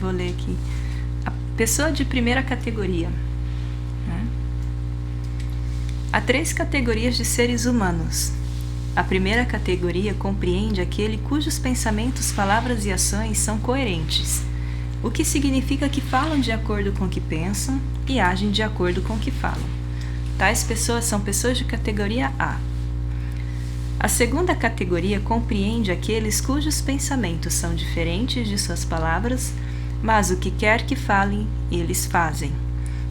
vou ler aqui. A pessoa de primeira categoria. Né? Há 3 categorias de seres humanos. A primeira categoria compreende aquele cujos pensamentos, palavras e ações são coerentes, o que significa que falam de acordo com o que pensam e agem de acordo com o que falam. Tais pessoas são pessoas de categoria A. A segunda categoria compreende aqueles cujos pensamentos são diferentes de suas palavras, mas o que quer que falem, eles fazem.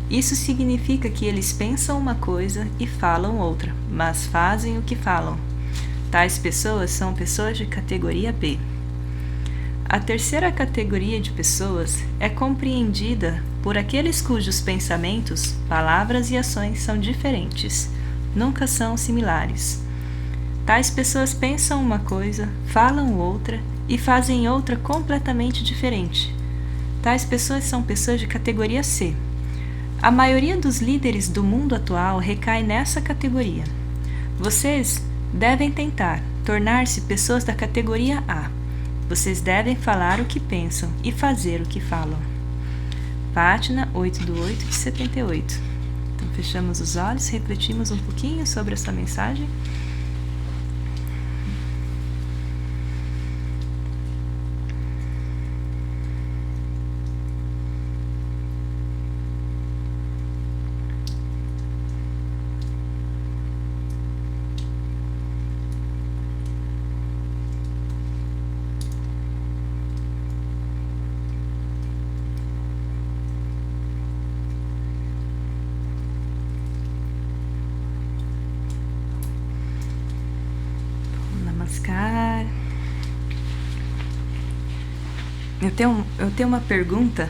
Isso significa que eles pensam uma coisa e falam outra, mas fazem o que falam. Tais pessoas são pessoas de categoria B. A terceira categoria de pessoas é compreendida por aqueles cujos pensamentos, palavras e ações são diferentes, nunca são similares. Tais pessoas pensam uma coisa, falam outra e fazem outra completamente diferente. Tais pessoas são pessoas de categoria C. A maioria dos líderes do mundo atual recai nessa categoria. Vocês devem tentar tornar-se pessoas da categoria A. Vocês devem falar o que pensam e fazer o que falam. Página 8/8/78. Então, fechamos os olhos, refletimos um pouquinho sobre essa mensagem. Namaskar. Eu tenho uma pergunta,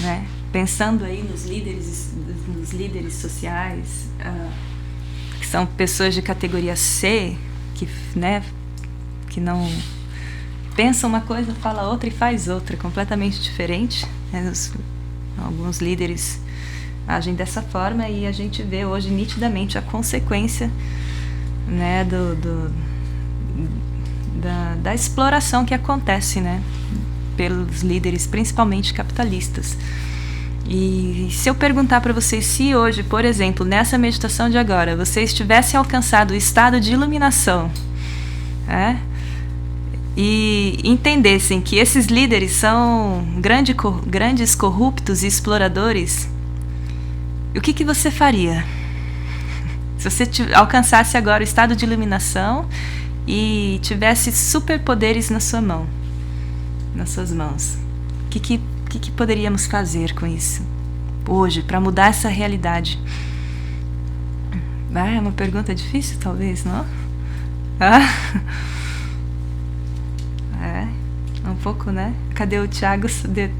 né? Pensando aí nos líderes sociais, que são pessoas de categoria C, que não pensam uma coisa, fala outra e faz outra, completamente diferente. Né? Alguns líderes agem dessa forma e a gente vê hoje nitidamente a consequência, né, da exploração que acontece, né, pelos líderes, principalmente capitalistas. E se eu perguntar para vocês se hoje, por exemplo, nessa meditação de agora, vocês tivessem alcançado o estado de iluminação, e entendessem que esses líderes são grandes corruptos e exploradores, o que você faria? Se você alcançasse agora o estado de iluminação e tivesse superpoderes na sua mão, nas suas mãos, o que poderíamos fazer com isso hoje, para mudar essa realidade? É uma pergunta difícil, talvez, não? É um pouco, né? Cadê o Thiago?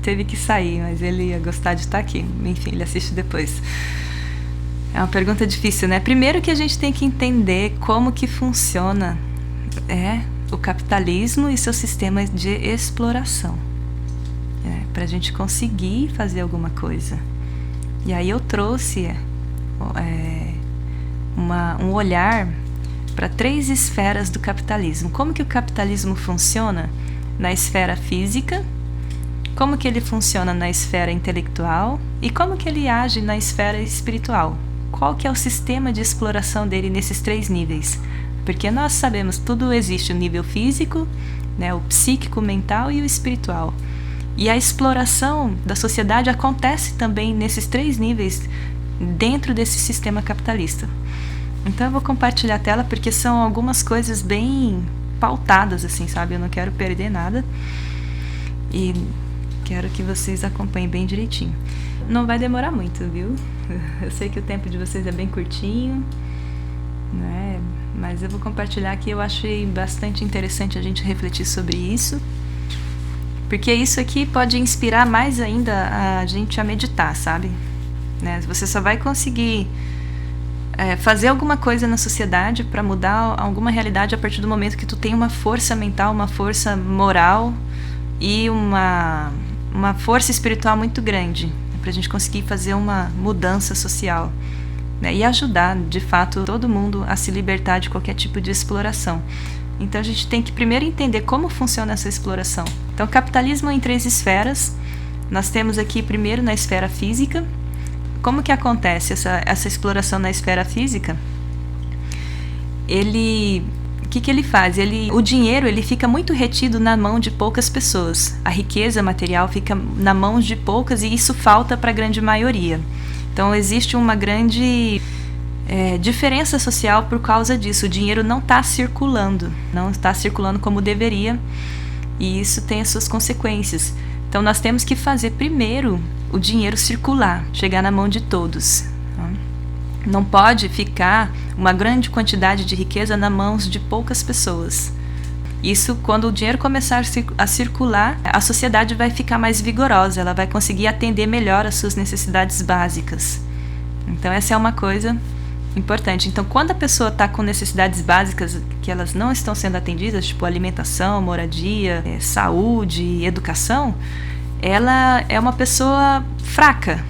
Teve que sair, mas ele ia gostar de estar aqui. Enfim, ele assiste depois. É uma pergunta difícil, né? Primeiro que a gente tem que entender como que funciona o capitalismo e seu sistema de exploração, para a gente conseguir fazer alguma coisa. E aí eu trouxe um olhar para 3 esferas do capitalismo. Como que o capitalismo funciona na esfera física, como que ele funciona na esfera intelectual e como que ele age na esfera espiritual. Qual que é o sistema de exploração dele nesses 3 níveis? Porque nós sabemos, tudo existe o nível físico, né, o psíquico, mental e o espiritual. E a exploração da sociedade acontece também nesses 3 níveis dentro desse sistema capitalista. Então eu vou compartilhar a tela porque são algumas coisas bem pautadas, assim, sabe? Eu não quero perder nada e quero que vocês acompanhem bem direitinho. Não vai demorar muito, viu? Eu sei que o tempo de vocês é bem curtinho, né? Mas eu vou compartilhar aqui. Eu achei bastante interessante a gente refletir sobre isso, porque isso aqui pode inspirar mais ainda a gente a meditar, sabe? Né? Você só vai conseguir fazer alguma coisa na sociedade para mudar alguma realidade a partir do momento que tu tem uma força mental, uma força moral e uma força espiritual muito grande, para a gente conseguir fazer uma mudança social, né? E ajudar, de fato, todo mundo a se libertar de qualquer tipo de exploração. Então a gente tem que primeiro entender como funciona essa exploração. Então o capitalismo é em 3 esferas. nós temos aqui primeiro na esfera física. Como que acontece essa exploração na esfera física? O que ele faz? O dinheiro ele fica muito retido na mão de poucas pessoas. A riqueza material fica na mão de poucas e isso falta para a grande maioria. Então existe uma grande diferença social por causa disso. O dinheiro não está circulando como deveria, e isso tem as suas consequências. Então nós temos que fazer primeiro o dinheiro circular, chegar na mão de todos. Não pode ficar uma grande quantidade de riqueza nas mãos de poucas pessoas. Isso, quando o dinheiro começar a circular, a sociedade vai ficar mais vigorosa, ela vai conseguir atender melhor as suas necessidades básicas. Então essa é uma coisa importante. Então, quando a pessoa está com necessidades básicas que elas não estão sendo atendidas, tipo alimentação, moradia, saúde, educação, ela é uma pessoa fraca.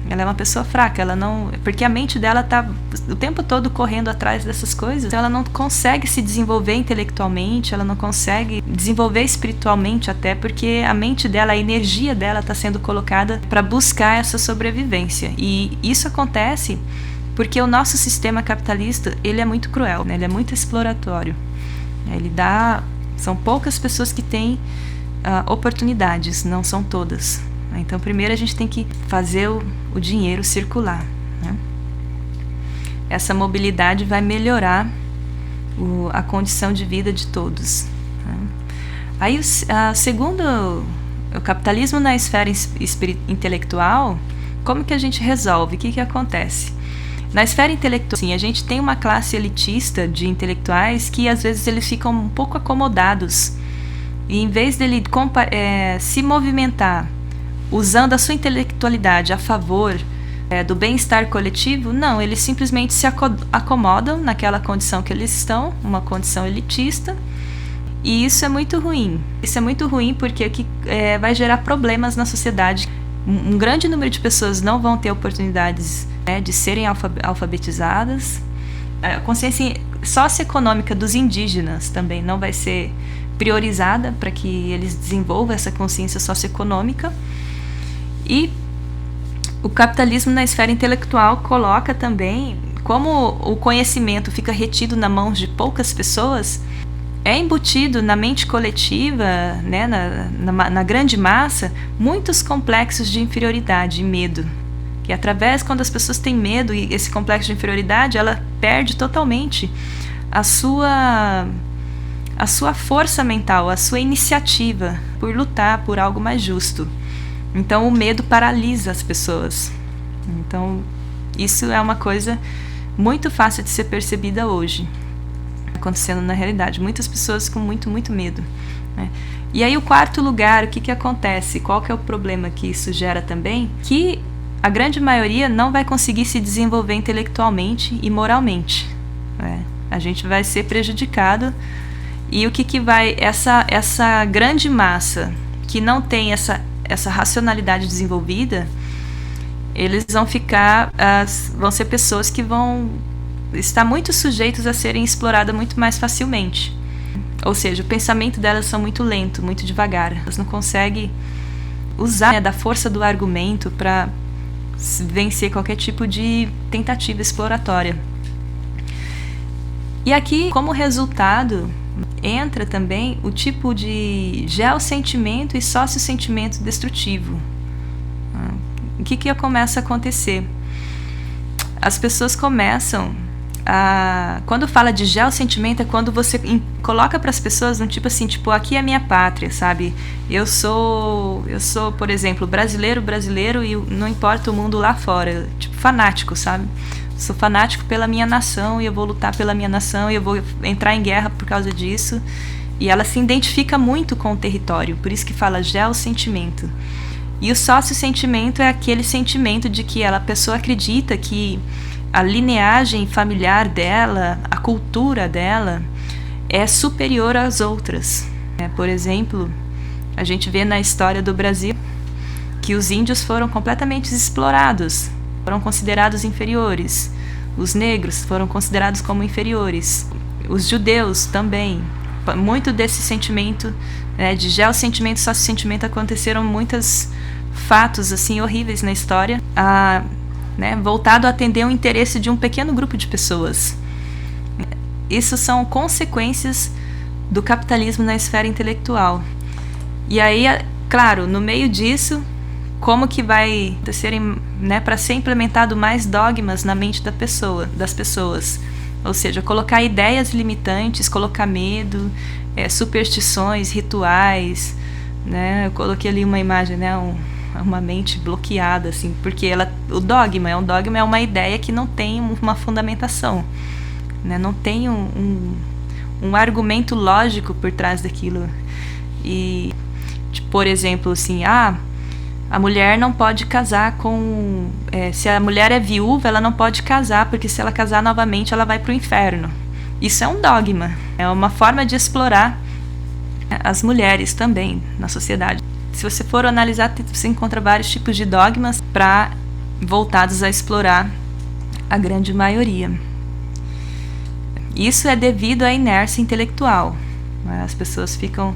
Ela não, porque a mente dela está o tempo todo correndo atrás dessas coisas. Ela não consegue se desenvolver intelectualmente, ela não consegue desenvolver espiritualmente, até porque a mente dela, a energia dela está sendo colocada para buscar essa sobrevivência. E isso acontece porque o nosso sistema capitalista, ele é muito cruel, né? Ele é muito exploratório. São poucas pessoas que têm oportunidades, não são todas. Então, primeiro a gente tem que fazer o dinheiro circular, né? Essa mobilidade vai melhorar a condição de vida de todos, né? Aí, segundo o capitalismo na esfera intelectual, como que a gente resolve? O que acontece? Na esfera intelectual, sim, a gente tem uma classe elitista de intelectuais que às vezes eles ficam um pouco acomodados. E em vez dele se movimentar usando a sua intelectualidade a favor do bem-estar coletivo, não, eles simplesmente se acomodam naquela condição que eles estão, uma condição elitista, e isso é muito ruim. Isso é muito ruim porque vai gerar problemas na sociedade. Um grande número de pessoas não vão ter oportunidades, né, de serem alfabetizadas. A consciência socioeconômica dos indígenas também não vai ser priorizada para que eles desenvolvam essa consciência socioeconômica. E o capitalismo na esfera intelectual coloca também, como o conhecimento fica retido nas mãos de poucas pessoas, é embutido na mente coletiva, né, na grande massa, muitos complexos de inferioridade e medo. Que quando as pessoas têm medo e esse complexo de inferioridade, ela perde totalmente a sua força mental, a sua iniciativa por lutar por algo mais justo. Então o medo paralisa as pessoas. Então isso é uma coisa muito fácil de ser percebida hoje, acontecendo na realidade. Muitas pessoas com muito, muito medo, né? E aí o quarto lugar, o que acontece? Qual que é o problema que isso gera também? Que a grande maioria não vai conseguir se desenvolver intelectualmente e moralmente, né? A gente vai ser prejudicado. E o que vai... Essa grande massa que não tem essa racionalidade desenvolvida, eles vão ser pessoas que vão estar muito sujeitos a serem exploradas muito mais facilmente. Ou seja, o pensamento delas são muito lento, muito devagar. Elas não conseguem usar, né, da força do argumento para vencer qualquer tipo de tentativa exploratória. E aqui, como resultado, entra também o tipo de geossentimento e sociosentimento destrutivo. O que começa a acontecer? As pessoas começam quando fala de geossentimento, é quando você coloca para as pessoas um tipo assim, tipo, aqui é a minha pátria, sabe? Eu sou, por exemplo, brasileiro e não importa o mundo lá fora, tipo, fanático, sabe? Sou fanático pela minha nação e eu vou lutar pela minha nação e eu vou entrar em guerra por causa disso. E ela se identifica muito com o território, por isso que fala geossentimento. E o sociosentimento é aquele sentimento de que a pessoa acredita que a lineagem familiar dela, a cultura dela, é superior às outras. Por exemplo, a gente vê na história do Brasil que os índios foram completamente explorados, foram considerados inferiores. Os negros foram considerados como inferiores. Os judeus também. Muito desse sentimento, né, de geossentimento e sociosentimento aconteceram muitas fatos assim horríveis na história, né, voltado a atender o interesse de um pequeno grupo de pessoas. Isso são consequências do capitalismo na esfera intelectual. E aí, claro, no meio disso, como que vai ser, né, para ser implementado mais dogmas na mente das pessoas? Ou seja, colocar ideias limitantes, colocar medo, superstições, rituais, né? Eu coloquei ali uma imagem, né, uma mente bloqueada, assim, porque o dogma é uma ideia que não tem uma fundamentação, né? Não tem um argumento lógico por trás daquilo. E, tipo, por exemplo, assim, a mulher não pode casar com... se a mulher é viúva, ela não pode casar, porque se ela casar novamente, ela vai para o inferno. Isso é um dogma. É uma forma de explorar as mulheres também na sociedade. Se você for analisar, você encontra vários tipos de dogmas voltados a explorar a grande maioria. Isso é devido à inércia intelectual. As pessoas ficam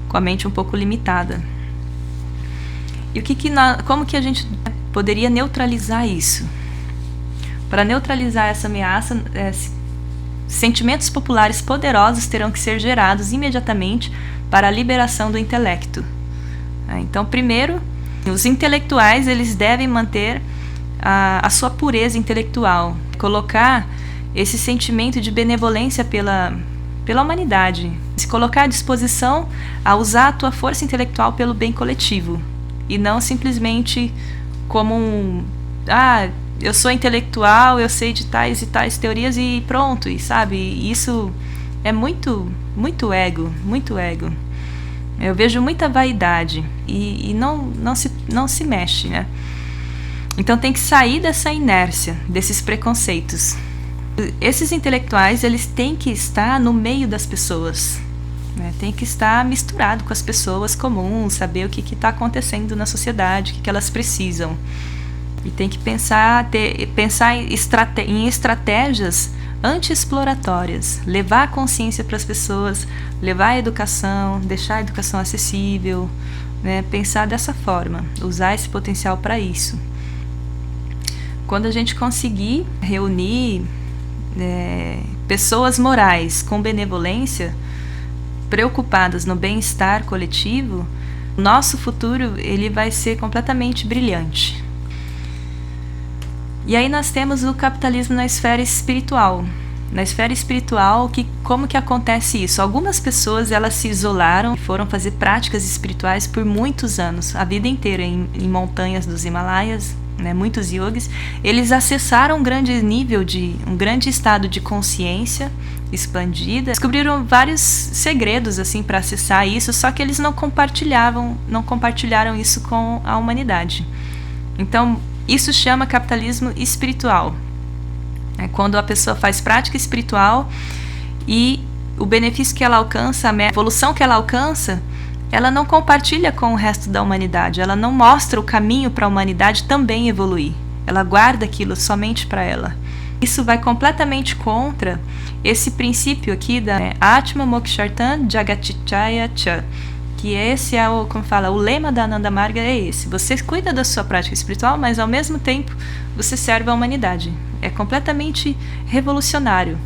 com a mente um pouco limitada. E como que a gente poderia neutralizar isso? Para neutralizar essa ameaça, sentimentos populares poderosos terão que ser gerados imediatamente para a liberação do intelecto. Então, primeiro, os intelectuais eles devem manter a sua pureza intelectual, colocar esse sentimento de benevolência pela humanidade, se colocar à disposição a usar a tua força intelectual pelo bem coletivo, e não simplesmente como eu sou intelectual, eu sei de tais e tais teorias e pronto, e sabe, isso é muito ego, muito ego. Eu vejo muita vaidade e não se mexe, né? Então tem que sair dessa inércia, desses preconceitos. Esses intelectuais, eles têm que estar no meio das pessoas, né? Tem que estar misturado com as pessoas comuns, saber o que está acontecendo na sociedade, o que elas precisam. E tem que pensar em estratégias anti-exploratórias, levar a consciência para as pessoas, levar a educação, deixar a educação acessível, né? Pensar dessa forma, usar esse potencial para isso. Quando a gente conseguir reunir pessoas morais com benevolência, preocupadas no bem-estar coletivo, nosso futuro ele vai ser completamente brilhante. E aí nós temos o capitalismo na esfera espiritual. Na esfera espiritual, como que acontece isso? Algumas pessoas elas se isolaram e foram fazer práticas espirituais por muitos anos, a vida inteira, em montanhas dos Himalaias, né? Muitos yogis, eles acessaram um grande estado de consciência expandida, descobriram vários segredos assim para acessar isso, só que eles não compartilharam isso com a humanidade. Então, isso chama capitalismo espiritual. É quando a pessoa faz prática espiritual e o benefício que ela alcança, a evolução que ela alcança, ela não compartilha com o resto da humanidade, ela não mostra o caminho para a humanidade também evoluir. Ela guarda aquilo somente para ela. Isso vai completamente contra esse princípio aqui da Atma Mokshartan Jagatichaya Cha, que esse é o lema da Ananda Marga é esse. Você cuida da sua prática espiritual, mas ao mesmo tempo você serve a humanidade. É completamente revolucionário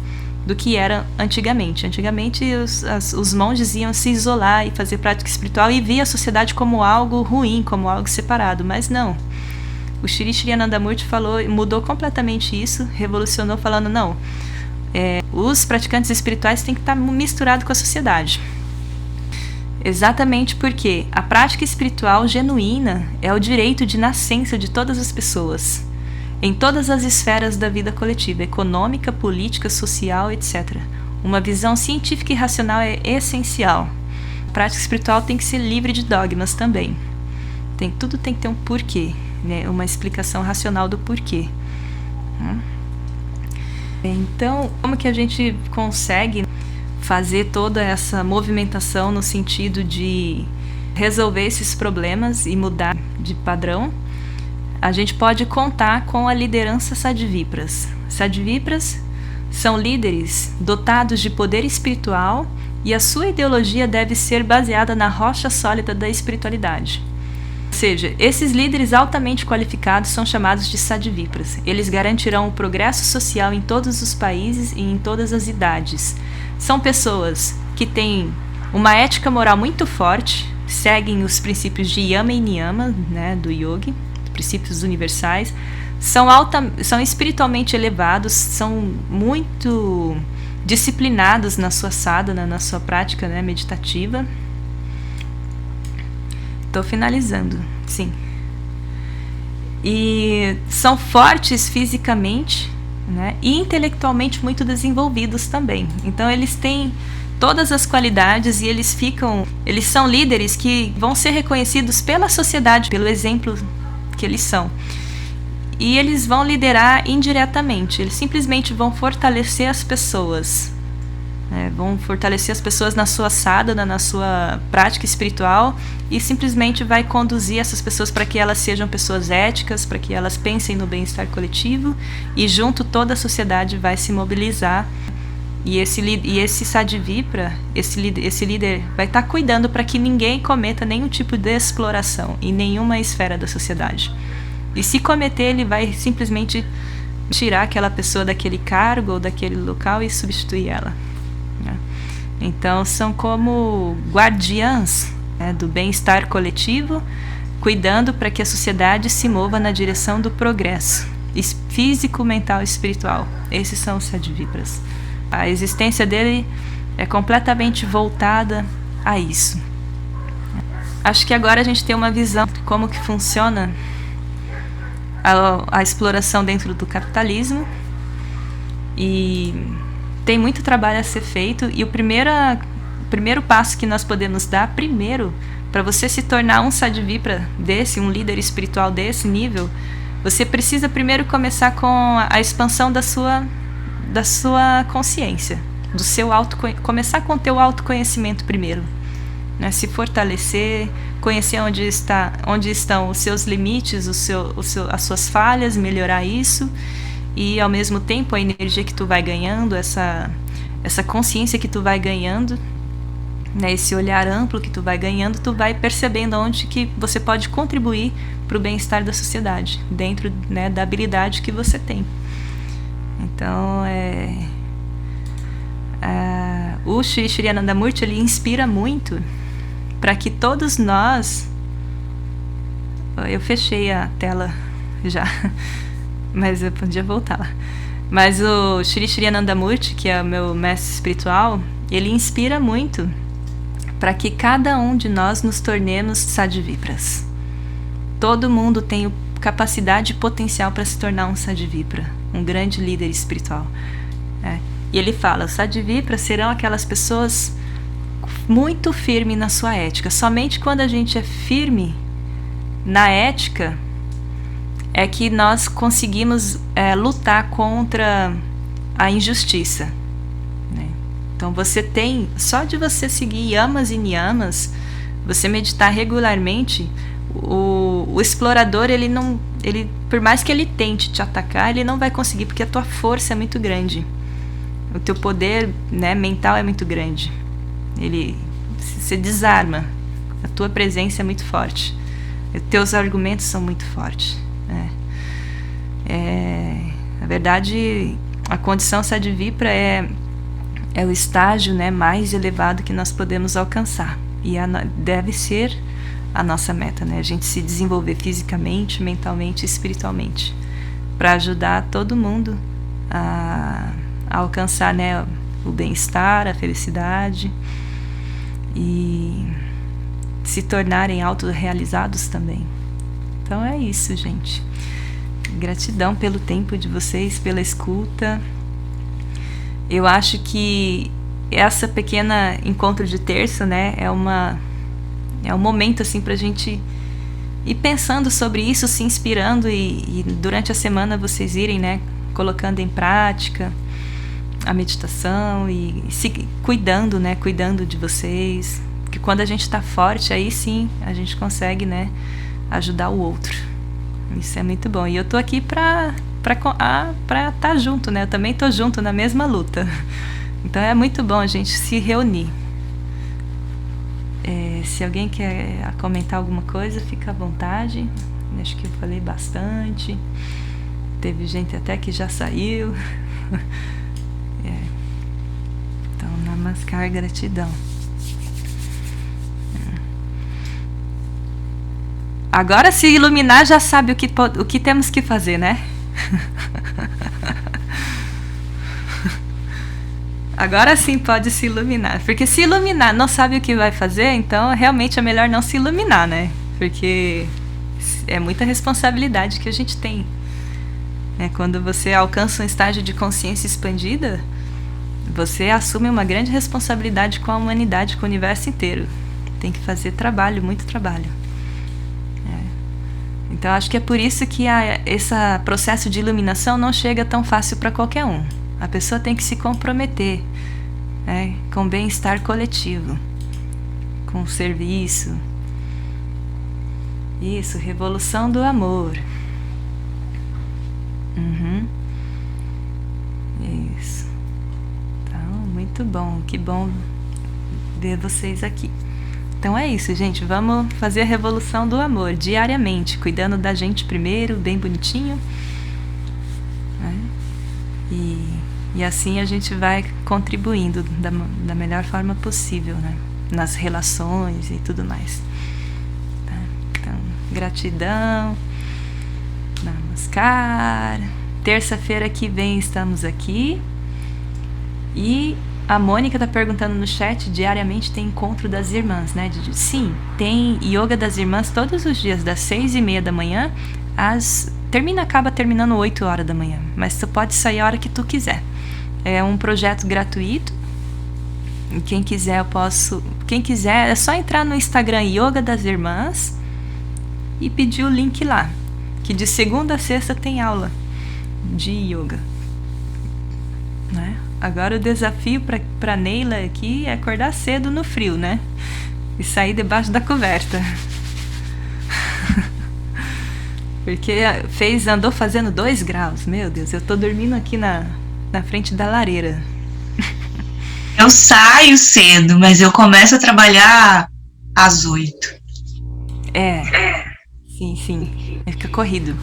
do que era antigamente. Antigamente os monges iam se isolar e fazer prática espiritual e via a sociedade como algo ruim, como algo separado, mas não. O Shri Shri Anandamurti mudou completamente isso, revolucionou falando, não, os praticantes espirituais têm que estar misturados com a sociedade. Exatamente porque a prática espiritual genuína é o direito de nascença de todas as pessoas, em todas as esferas da vida coletiva, econômica, política, social, etc. Uma visão científica e racional é essencial. A prática espiritual tem que ser livre de dogmas também. Tudo tem que ter um porquê, né? Uma explicação racional do porquê. Então, como que a gente consegue fazer toda essa movimentação no sentido de resolver esses problemas e mudar de padrão? A gente pode contar com a liderança Sadvipras. Sadvipras são líderes dotados de poder espiritual e a sua ideologia deve ser baseada na rocha sólida da espiritualidade. seja, esses líderes altamente qualificados são chamados de Sadivipras. Eles garantirão o progresso social em todos os países e em todas as idades. São pessoas que têm uma ética moral muito forte, seguem os princípios de Yama e Niyama, né, do yogi, princípios universais, são espiritualmente elevados, são muito disciplinados na sua sadhana, na sua prática, né, meditativa. Estou finalizando, sim. E são fortes fisicamente, né, e intelectualmente muito desenvolvidos também. Então eles têm todas as qualidades e eles são líderes que vão ser reconhecidos pela sociedade, pelo exemplo que eles são. E eles vão liderar indiretamente, eles simplesmente vão fortalecer as pessoas. Vão fortalecer as pessoas na sua sadhana, na sua prática espiritual, e simplesmente vai conduzir essas pessoas para que elas sejam pessoas éticas, para que elas pensem no bem-estar coletivo, e junto toda a sociedade vai se mobilizar. E esse Sadivipra, esse líder vai estar cuidando para que ninguém cometa nenhum tipo de exploração em nenhuma esfera da sociedade. E se cometer, ele vai simplesmente tirar aquela pessoa daquele cargo ou daquele local e substituir ela. Então são como guardiãs, né, do bem-estar coletivo, cuidando para que a sociedade se mova na direção do progresso físico, mental e espiritual. Esses são os Sadivipras. A existência dele é completamente voltada a isso. Acho que agora a gente tem uma visão de como que funciona a exploração dentro do capitalismo, e tem muito trabalho a ser feito, e o primeiro passo que nós podemos dar, primeiro, para você se tornar um Sadivipra desse, um líder espiritual desse nível, você precisa primeiro começar com a expansão da sua consciência, começar com o teu autoconhecimento primeiro, né? Se fortalecer, conhecer onde estão os seus limites, as suas falhas, melhorar isso. E ao mesmo tempo a energia que tu vai ganhando, essa consciência que tu vai ganhando, né, esse olhar amplo que tu vai ganhando, tu vai percebendo onde que você pode contribuir para o bem-estar da sociedade, dentro, né, da habilidade que você tem. Então o Shri Anandamurti, ele inspira muito para que todos nós... Eu fechei a tela já, mas eu podia voltar lá. Mas o Shri Anandamurti, que é o meu mestre espiritual, ele inspira muito para que cada um de nós nos tornemos Sadivipras. Todo mundo tem capacidade e potencial para se tornar um Sadivipra, um grande líder espiritual. E ele fala, os Sadivipras serão aquelas pessoas muito firmes na sua ética. Somente quando a gente é firme na ética é que nós conseguimos lutar contra a injustiça, né? Então você tem, só de você seguir yamas e niyamas, você meditar regularmente, o explorador, ele por mais que ele tente te atacar, ele não vai conseguir, porque a tua força é muito grande, o teu poder, né, mental é muito grande, você desarma, a tua presença é muito forte, os teus argumentos são muito fortes. Na verdade, a condição Sadivipra é o estágio, né, mais elevado que nós podemos alcançar, e deve ser a nossa meta, né, a gente se desenvolver fisicamente, mentalmente e espiritualmente, para ajudar todo mundo a alcançar, né, o bem-estar, a felicidade, e se tornarem autorrealizados também. Então é isso, gente. Gratidão pelo tempo de vocês, pela escuta. Eu acho que essa pequena encontro de terça, né, é um momento assim pra gente ir pensando sobre isso, se inspirando, e durante a semana vocês irem, né, colocando em prática a meditação e se cuidando, né, cuidando de vocês, porque quando a gente está forte, aí sim a gente consegue, né, ajudar o outro. Isso é muito bom. E eu tô aqui pra estar junto, né? Eu também tô junto na mesma luta. Então é muito bom a gente se reunir. Se alguém quer comentar alguma coisa, fica à vontade. Acho que eu falei bastante. Teve gente até que já saiu. Então, namaskar, gratidão. Agora, se iluminar, já sabe o que temos que fazer, né? Agora sim pode se iluminar. Porque se iluminar não sabe o que vai fazer, então realmente é melhor não se iluminar, né? Porque é muita responsabilidade que a gente tem. Quando você alcança um estágio de consciência expandida, você assume uma grande responsabilidade com a humanidade, com o universo inteiro. Tem que fazer trabalho, muito trabalho. Então acho que é por isso que esse processo de iluminação não chega tão fácil para qualquer um. A pessoa tem que se comprometer, com o bem-estar coletivo, com o serviço. Isso, revolução do amor. Isso. Então, muito bom, que bom ver vocês aqui. Então é isso, gente, vamos fazer a revolução do amor diariamente, cuidando da gente primeiro, bem bonitinho, e assim a gente vai contribuindo da melhor forma possível, nas relações e tudo mais. Tá? Então, gratidão, namaskar. Terça-feira que vem estamos aqui. E a Mônica está perguntando no chat, diariamente tem encontro das irmãs, né? Sim, tem yoga das irmãs todos os dias, das 6:30 da manhã acaba terminando 8 horas da manhã, mas tu pode sair a hora que tu quiser. É um projeto gratuito. Quem quiser é só entrar no Instagram Yoga das Irmãs e pedir o link lá, que de segunda a sexta tem aula de yoga, né? Agora o desafio para Neila aqui é acordar cedo no frio, né? E sair debaixo da coberta. Porque andou fazendo 2 graus. Meu Deus, eu tô dormindo aqui na frente da lareira. Eu saio cedo, mas eu começo a trabalhar às 8. Sim. Fica corrido.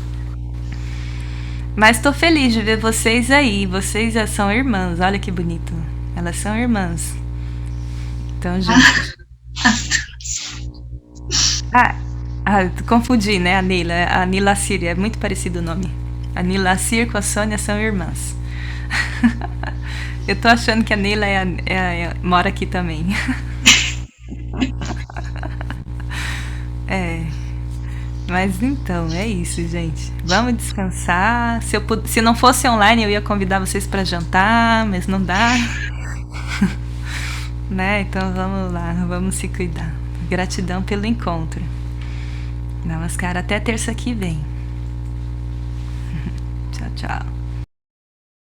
Mas tô feliz de ver vocês aí. Vocês já são irmãs, olha que bonito. Elas são irmãs. Então, gente... confundi, né? A Neila. A Nilacir, é muito parecido o nome. A Nilacir com a Sônia são irmãs. Eu tô achando que a Neila mora aqui também. Mas então, é isso, gente. Vamos descansar. Se não fosse online, eu ia convidar vocês para jantar, mas não dá. Né? Então vamos lá, vamos se cuidar. Gratidão pelo encontro. Namaskar, até terça que vem. Tchau, tchau.